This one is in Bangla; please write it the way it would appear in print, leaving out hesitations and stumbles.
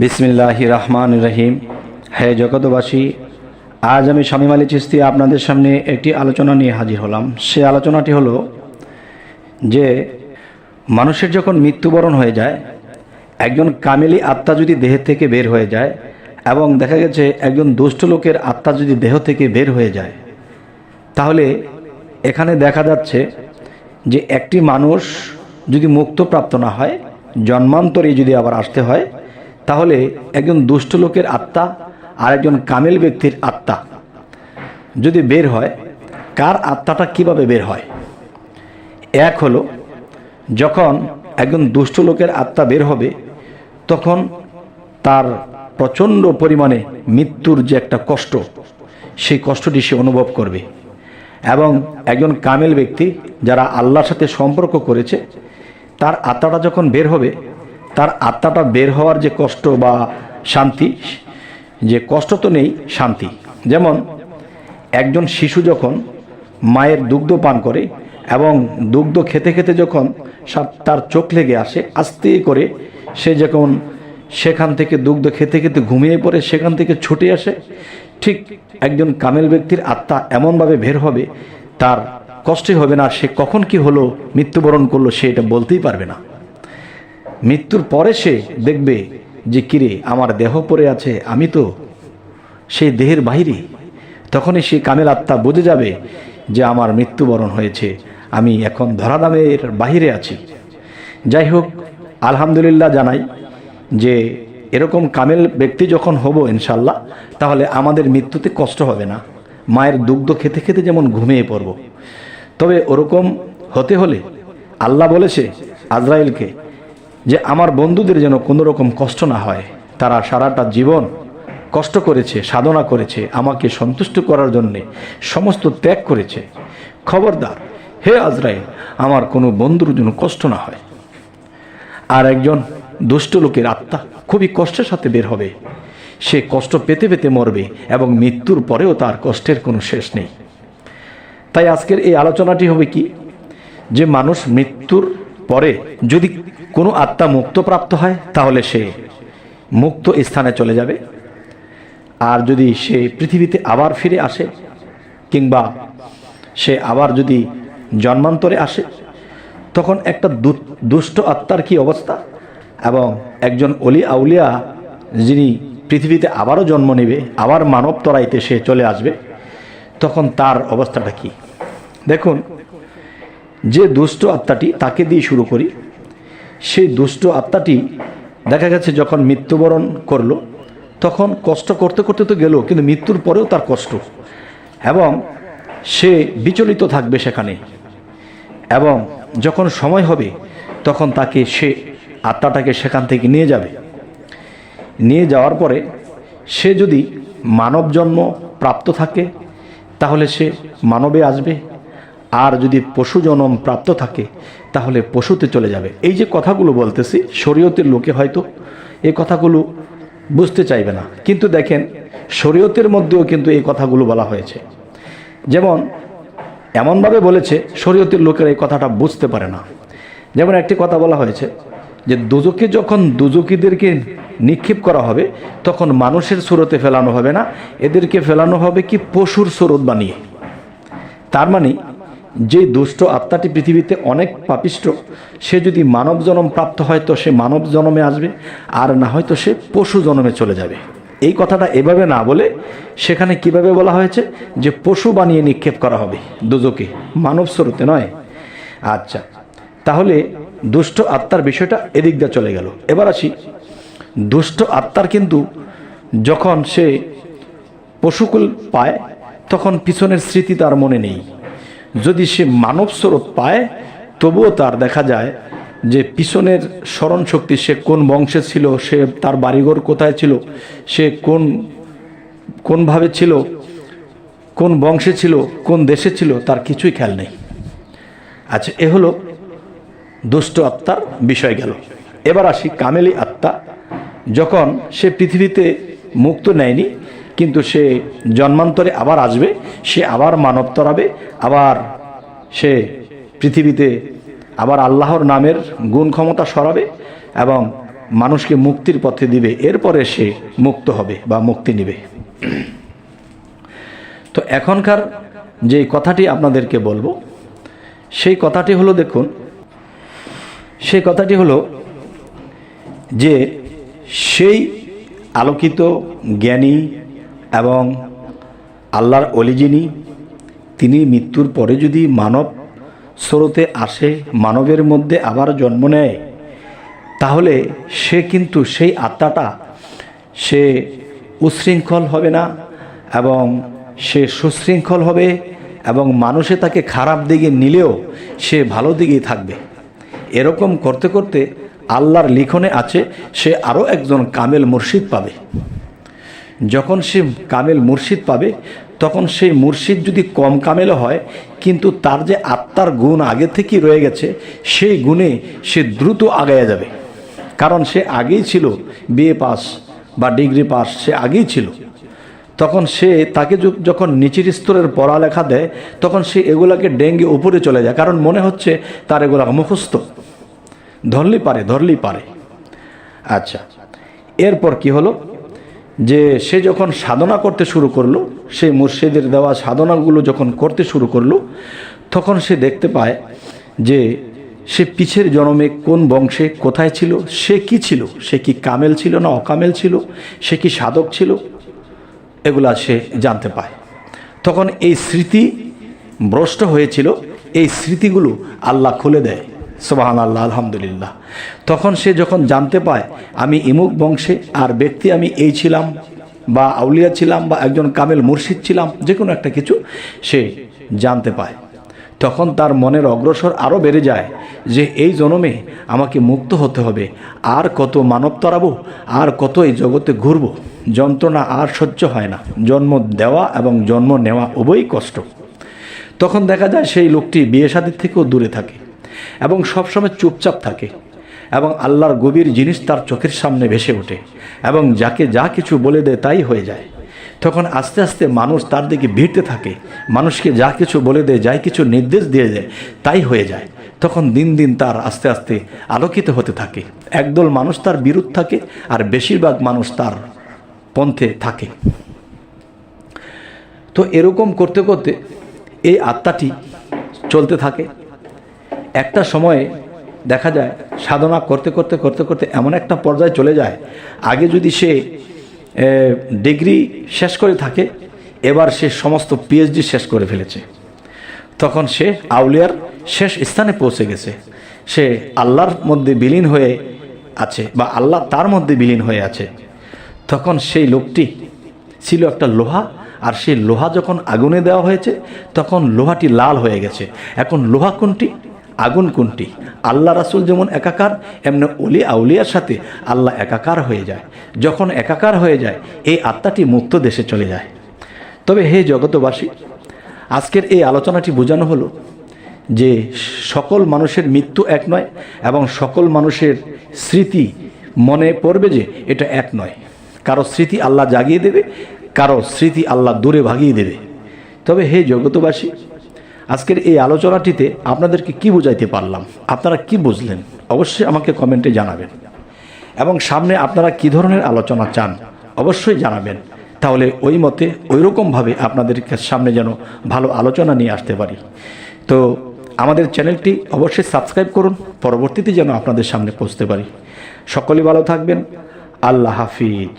বিসমিল্লাহির রহমানির রহিম। হে জগতবাসী, আজ আমি শামীম আলী চিশতি আপনাদের সামনে একটি আলোচনা নিয়ে হাজির হলাম। সে আলোচনাটি হলো যে মানুষের যখন মৃত্যুবরণ হয়ে যায়, একজন কামেলি আত্মা যদি দেহ থেকে বের হয়ে যায় এবং দেখা গেছে একজন দুষ্ট লোকের আত্মা যদি দেহ থেকে বের হয়ে যায়, তাহলে এখানে দেখা যাচ্ছে যে একটি মানুষ যদি মুক্তপ্রাপ্ত না হয়, জন্মান্তরে যদি আবার আসতে হয়, তাহলে একজন দুষ্ট লোকের আত্মা আর একজন কামেল ব্যক্তির আত্মা যদি বের হয়, কার আত্মাটা কিভাবে বের হয়? এক হলো, যখন একজন দুষ্ট লোকের আত্মা বের হবে তখন তার প্রচণ্ড পরিমাণে মৃত্যুর যে একটা কষ্ট, সেই কষ্টটি সে অনুভব করবে। এবং একজন কামেল ব্যক্তি যারা আল্লাহর সাথে সম্পর্ক করেছে, তার আত্মাটা যখন বের হবে, তার আত্মাটা বের হওয়ার যে কষ্ট বা শান্তি, যে কষ্ট তো নেই, শান্তি। যেমন একজন শিশু যখন মায়ের দুগ্ধ পান করে এবং দুগ্ধ খেতে খেতে যখন তার চোখ লেগে আসে, আস্তে করে সে যখন সেখান থেকে দুগ্ধ খেতে খেতে ঘুমিয়ে পড়ে, সেখান থেকে ছুটে আসে, ঠিক একজন কামেল ব্যক্তির আত্মা এমনভাবে বের হবে, তার কষ্টই হবে না। সে কখন কি হলো, মৃত্যুবরণ করলো, সে এটা বলতেই পারবে না। মৃত্যুর পরে সে দেখবে যে কিরে, আমার দেহ পড়ে আছে, আমি তো সেই দেহের বাইরে। তখনই সে কামেল আত্মা বুঝে যাবে যে আমার মৃত্যুবরণ হয়েছে, আমি এখন ধরাধামের বাহিরে আছি। যাই হোক, আলহামদুলিল্লাহ জানাই যে এরকম কামেল ব্যক্তি যখন হব ইনশাল্লাহ, তাহলে আমাদের মৃত্যুতে কষ্ট হবে না। মায়ের দুগ্ধ খেতে খেতে যেমন ঘুমিয়ে পড়ব। তবে ওরকম হতে হলে আল্লাহ বলেছে আজরাইলকে যে আমার বন্ধুদের যেন কোনো রকম কষ্ট না হয়। তারা সারাটা জীবন কষ্ট করেছে, সাধনা করেছে, আমাকে সন্তুষ্ট করার জন্যে সমস্ত ত্যাগ করেছে। খবরদার হে আজরাইল, আমার কোনো বন্ধুর যেন কষ্ট না হয়। আর একজন দুষ্ট লোকের আত্মা খুবই কষ্টের সাথে বের হবে, সে কষ্ট পেতে পেতে মরবে এবং মৃত্যুর পরেও তার কষ্টের কোনো শেষ নেই। তাই আজকের এই আলোচনাটি হবে কি, যে মানুষ মৃত্যুর পরে যদি কোনো আত্মা মুক্তপ্রাপ্ত হয়, তাহলে সে মুক্ত স্থানে চলে যাবে। আর যদি সে পৃথিবীতে আবার ফিরে আসে, কিংবা সে আবার যদি জন্মান্তরে আসে, তখন একটা দুষ্ট আত্মার কি অবস্থা, এবং একজন অলি আউলিয়া যিনি পৃথিবীতে আবারও জন্ম নেবে, আবার মানব তরাইতে সে চলে আসবে, তখন তার অবস্থাটা কি? দেখুন, যে দুষ্ট আত্মাটি, তাকে দিয়ে শুরু করি। সেই দুষ্ট আত্মাটি দেখা গেছে যখন মৃত্যুবরণ করলো, তখন কষ্ট করতে করতে তো গেল, কিন্তু মৃত্যুর পরেও তার কষ্ট, এবং সে বিচলিত থাকবে সেখানে। এবং যখন সময় হবে, তখন তাকে সে আত্মাটাকে সেখান থেকে নিয়ে যাবে। নিয়ে যাওয়ার পরে সে যদি মানব জন্ম প্রাপ্ত থাকে, তাহলে সে মানবে আসবে। আর যদি পশু জন্ম প্রাপ্ত থাকে, তাহলে পশুতে চলে যাবে। এই যে কথাগুলো বলতেছি, শরীয়তের লোকে হয়তো এই কথাগুলো বুঝতে চাইবে না, কিন্তু দেখেন শরীয়তের মধ্যেও কিন্তু এই কথাগুলো বলা হয়েছে। যেমন এমনভাবে বলেছে, শরীয়তের লোকেরা এই কথাটা বুঝতে পারে না। যেমন একটি কথা বলা হয়েছে যে দোজখে যখন দুজকিদেরকে নিক্ষেপ করা হবে, তখন মানুষের সুরতে ফেলানো হবে না, এদেরকে ফেলানো হবে কি পশুর সুরত বানিয়ে। তার মানে যে দুষ্ট আত্মাটি পৃথিবীতে অনেক পাপিষ্ট, সে যদি মানব জন্ম প্রাপ্ত হয় তো সে মানব জন্মে আসবে, আর না হয়তো সে পশু জন্মে চলে যাবে। এই কথাটা এভাবে না বলে সেখানে কিভাবে বলা হয়েছে যে পশু বানিয়ে নিক্ষেপ করা হবে দোজখে, মানব স্বরূপে নয়। আচ্ছা, তাহলে দুষ্ট আত্মার বিষয়টা এদিক দিয়ে চলে গেল। এবার আসি, দুষ্ট আত্মার কিন্তু যখন সে পশুকুল পায়, তখন পিছনের স্মৃতি তার মনে নেই। যদি সে মানব স্বরূপ পায়, তবুও তার দেখা যায় যে পিছনের স্মরণ শক্তি, সে কোন বংশে ছিল, সে তার বাড়িঘর কোথায় ছিল, সে কোনভাবে ছিল, কোন বংশে ছিল, কোন দেশে ছিল, তার কিছুই খেয়াল নেই। আচ্ছা, এ হলো দুষ্ট আত্মার বিষয় গেল। এবার আসি কামেলি আত্মা। যখন সে পৃথিবীতে মুক্ত নেয়নি, কিন্তু সে জন্মান্তরে আবার আসবে, সে আবার মানব তরাবে, আবার সে পৃথিবীতে আবার আল্লাহর নামের গুণ ক্ষমতা সরাবে এবং মানুষকে মুক্তির পথে দিবে, এরপরে সে মুক্ত হবে বা মুক্তি নেবে। তো এখনকার যে কথাটি আপনাদেরকে বলবো, সেই কথাটি হলো, দেখুন, সেই কথাটি হলো যে সেই আলোকিত জ্ঞানী এবং আল্লাহর ওলি যিনি, তিনি মৃত্যুর পরে যদি মানব স্রোতে আসে, মানবের মধ্যে আবার জন্ম নেয়, তাহলে সে কিন্তু সেই আত্মাটা সে উশৃঙ্খল হবে না এবং সে সুশৃঙ্খল হবে, এবং মানুষে তাকে খারাপ দিকে নিলেও সে ভালো দিকেই থাকবে। এরকম করতে করতে আল্লাহর লিখনে আছে সে আরও একজন কামেল মুর্শিদ পাবে। যখন সে কামেল মুর্শিদ পাবে, তখন সেই মুর্শিদ যদি কম কামেল হয়, কিন্তু তার যে আত্মার গুণ আগে থেকেই রয়ে গেছে, সেই গুণে সে দ্রুত আগায়া যাবে। কারণ সে আগেই ছিল বিএ পাস বা ডিগ্রি পাস, সে আগেই ছিল। তখন সে তাকে যখন নিচের স্তরের পড়ালেখা দেয়, তখন সে এগুলাকে ডেঙ্গে উপরে চলে যায়, কারণ মনে হচ্ছে তার এগুলা মুখস্থ, ধরলেই পারে। আচ্ছা, এরপর কি হলো যে সে যখন সাধনা করতে শুরু করলো, সেই মুর্শিদের দেওয়া সাধনাগুলো যখন করতে শুরু করলো, তখন সে দেখতে পায় যে সে পিছের জন্মে কোন বংশে কোথায় ছিল, সে কি ছিল, সে কি কামেল ছিল না অকামেল ছিল, সে কি সাধক ছিল, এগুলা সে জানতে পায়। তখন এই স্মৃতি ভ্রষ্ট হয়েছিল, এই স্মৃতিগুলো আল্লাহ খুলে দেয়। সুবহানাল্লাহ, আলহামদুলিল্লাহ। তখন সে যখন জানতে পায় আমি ইমুক বংশে, আর ব্যক্তি আমি এই ছিলাম বা আউলিয়া ছিলাম বা একজন কামেল মুর্শিদ ছিলাম, যে কোনো একটা কিছু সে জানতে পায়, তখন তার মনের অগ্রসর আরও বেড়ে যায় যে এই জন্মে আমাকে মুক্ত হতে হবে, আর কত মানব তরাবো, আর কত এই জগতে ঘুরব, যন্ত্রণা আর সহ্য হয় না, জন্ম দেওয়া এবং জন্ম নেওয়া উভয়ই কষ্ট। তখন দেখা যায় সেই লোকটি বিয়ে শাদীর থেকেও দূরে থাকে এবং সবসময় চুপচাপ থাকে, এবং আল্লাহর গভীর জিনিস তার চোখের সামনে ভেসে ওঠে, এবং যাকে যা কিছু বলে দেয় তাই হয়ে যায়। তখন আস্তে আস্তে মানুষ তার দিকে ভিড়তে থাকে, মানুষকে যা কিছু বলে দেয়, যাই কিছু নির্দেশ দিয়ে দেয় তাই হয়ে যায়। তখন দিন দিন তার আস্তে আস্তে আলোকিত হতে থাকে। একদল মানুষ তার বিরুদ্ধ থাকে, আর বেশিরভাগ মানুষ তার পন্থে থাকে। তো এরকম করতে করতে এই আত্মাটি চলতে থাকে। একটা সময়ে দেখা যায় সাধনা করতে করতে করতে করতে এমন একটা পর্যায়ে চলে যায়, আগে যদি সে ডিগ্রি শেষ করে থাকে, এবার সে সমস্ত পিএইচডি শেষ করে ফেলেছে। তখন সে আউলিয়ার শেষ স্থানে পৌঁছে গেছে, সে আল্লাহর মধ্যে বিলীন হয়ে আছে বা আল্লাহ তার মধ্যে বিলীন হয়ে আছে। তখন সেই লোকটি ছিল একটা লোহা, আর সেই লোহা যখন আগুনে দেওয়া হয়েছে, তখন লোহাটি লাল হয়ে গেছে। এখন লোহা কোনটি, আগুন কোনটি? আল্লাহ রাসূল যেমন একাকার, এমনি ওলি আউলিয়ার সাথে আল্লাহ একাকার হয়ে যায়। যখন একাকার হয়ে যায়, এই আত্মাটি মুক্ত দেশে চলে যায়। তবে হে জগতবাসী, আজকের এই আলোচনাটি বোঝানো হলো যে সকল মানুষের মৃত্যু এক নয়, এবং সকল মানুষের স্মৃতি মনে পড়বে যে এটা এক নয়। কারো স্মৃতি আল্লাহ জাগিয়ে দেবে, কারো স্মৃতি আল্লাহ দূরে ভাগিয়ে দেবে। তবে হে জগতবাসী, আজকের এই আলোচনাটিতে আপনাদেরকে কি বুঝাইতে পারলাম, আপনারা কি বুঝলেন, অবশ্যই আমাকে কমেন্টে জানাবেন। এবং সামনে আপনারা কি ধরনের আলোচনা চান অবশ্যই জানাবেন, তাহলে ওই মতে ওই রকমভাবে আপনাদের সামনে যেন ভালো আলোচনা নিয়ে আসতে পারি। তো আমাদের চ্যানেলটি অবশ্যই সাবস্ক্রাইব করুন, পরবর্তীতে যেন আপনাদের সামনে পৌঁছতে পারি। সকলেই ভালো থাকবেন। আল্লাহ হাফিজ।